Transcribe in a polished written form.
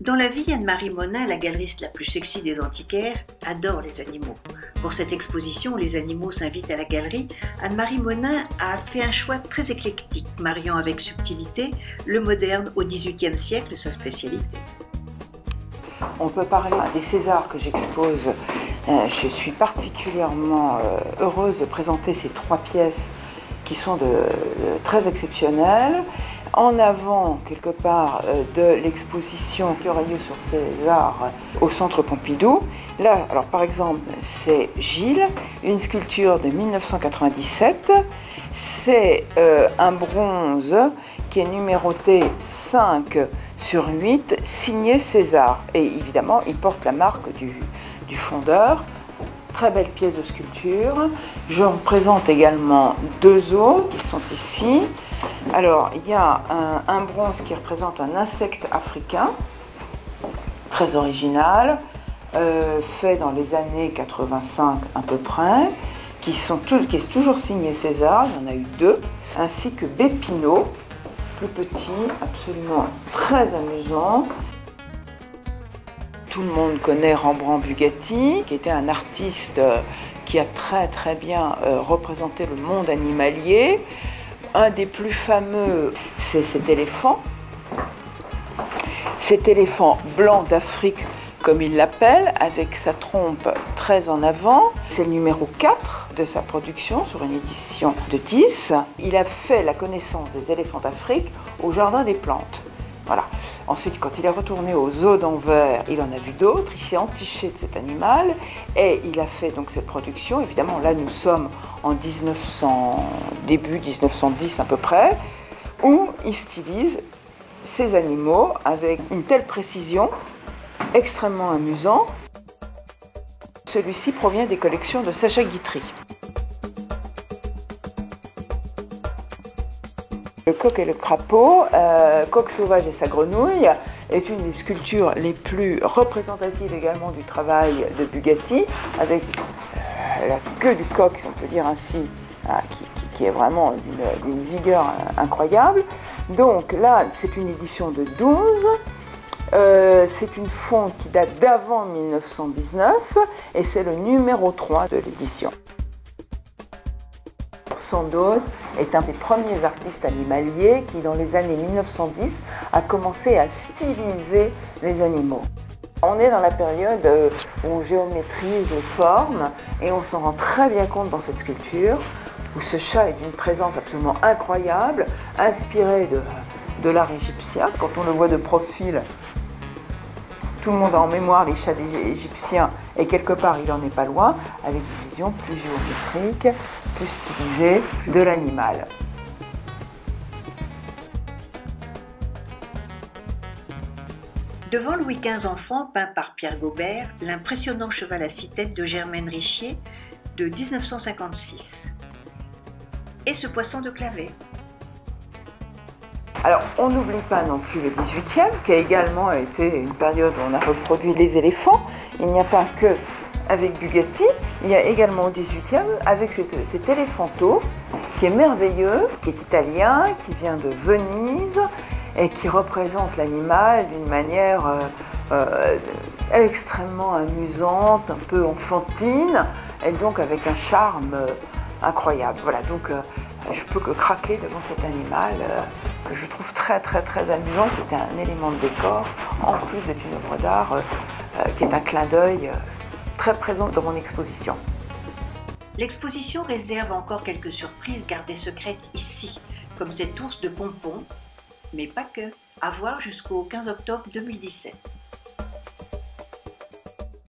Dans la vie, Anne-Marie Monin, la galeriste la plus sexy des antiquaires, adore les animaux. Pour cette exposition, Les animaux s'invitent à la galerie, Anne-Marie Monin a fait un choix très éclectique, mariant avec subtilité le moderne au XVIIIe siècle, sa spécialité. On peut parler des Césars que j'expose. Je suis particulièrement heureuse de présenter ces 3 pièces qui sont très exceptionnelles. En avant, quelque part, de l'exposition qui aura lieu sur César au Centre Pompidou. Là, alors par exemple, c'est Gilles, une sculpture de 1997. C'est un bronze qui est numéroté 5/8, signé César. Et évidemment, il porte la marque du fondeur. Très belle pièce de sculpture. Je représente également 2 autres qui sont ici. Alors, il y a un bronze qui représente un insecte africain, très original, fait dans les années 85 à peu près, qui est toujours signé César, il y en a eu 2, ainsi que Bépinot, plus petit, absolument très amusant. Tout le monde connaît Rembrandt Bugatti, qui était un artiste qui a très bien représenté le monde animalier. Un des plus fameux, c'est cet éléphant blanc d'Afrique, comme il l'appelle, avec sa trompe très en avant. C'est le numéro 4 de sa production sur une édition de 10. Il a fait la connaissance des éléphants d'Afrique au Jardin des Plantes. Voilà. Ensuite, quand il est retourné au zoo d'Anvers, il en a vu d'autres, il s'est entiché de cet animal et il a fait donc cette production. Évidemment, là, nous sommes en début 1910 à peu près, où il stylise ces animaux avec une telle précision, extrêmement amusant. Celui-ci provient des collections de Sacha Guitry. Le coq et le crapaud, coq sauvage et sa grenouille, est une des sculptures les plus représentatives également du travail de Bugatti, avec la queue du coq, si on peut dire ainsi, qui est vraiment d'une vigueur incroyable. Donc là, c'est une édition de 12. C'est une fonte qui date d'avant 1919 et c'est le numéro 3 de l'édition. Sandoz est un des premiers artistes animaliers qui, dans les années 1910, a commencé à styliser les animaux. On est dans la période où on géométrise les formes et on s'en rend très bien compte dans cette sculpture, où ce chat est d'une présence absolument incroyable, inspiré de l'art égyptien. Quand on le voit de profil, tout le monde a en mémoire les chats égyptiens et quelque part il n'en est pas loin, avec une vision plus géométrique, plus stylisée de l'animal. Devant Louis XV enfant, peint par Pierre Gaubert, l'impressionnant cheval à 6 têtes de Germaine Richier de 1956. Et ce poisson de clavet. Alors, on n'oublie pas non plus le XVIIIe, qui a également été une période où on a reproduit les éléphants. Il n'y a pas que avec Bugatti, il y a également au XVIIIe avec cet éléphanteau qui est merveilleux, qui est italien, qui vient de Venise et qui représente l'animal d'une manière extrêmement amusante, un peu enfantine, et donc avec un charme incroyable. Voilà, donc je peux que craquer devant cet animal que je trouve très amusant, qui est un élément de décor, en plus d'être une œuvre d'art qui est un clin d'œil très présent dans mon exposition. L'exposition réserve encore quelques surprises gardées secrètes ici, comme cet ours de pompon, mais pas que, à voir jusqu'au 15 octobre 2017.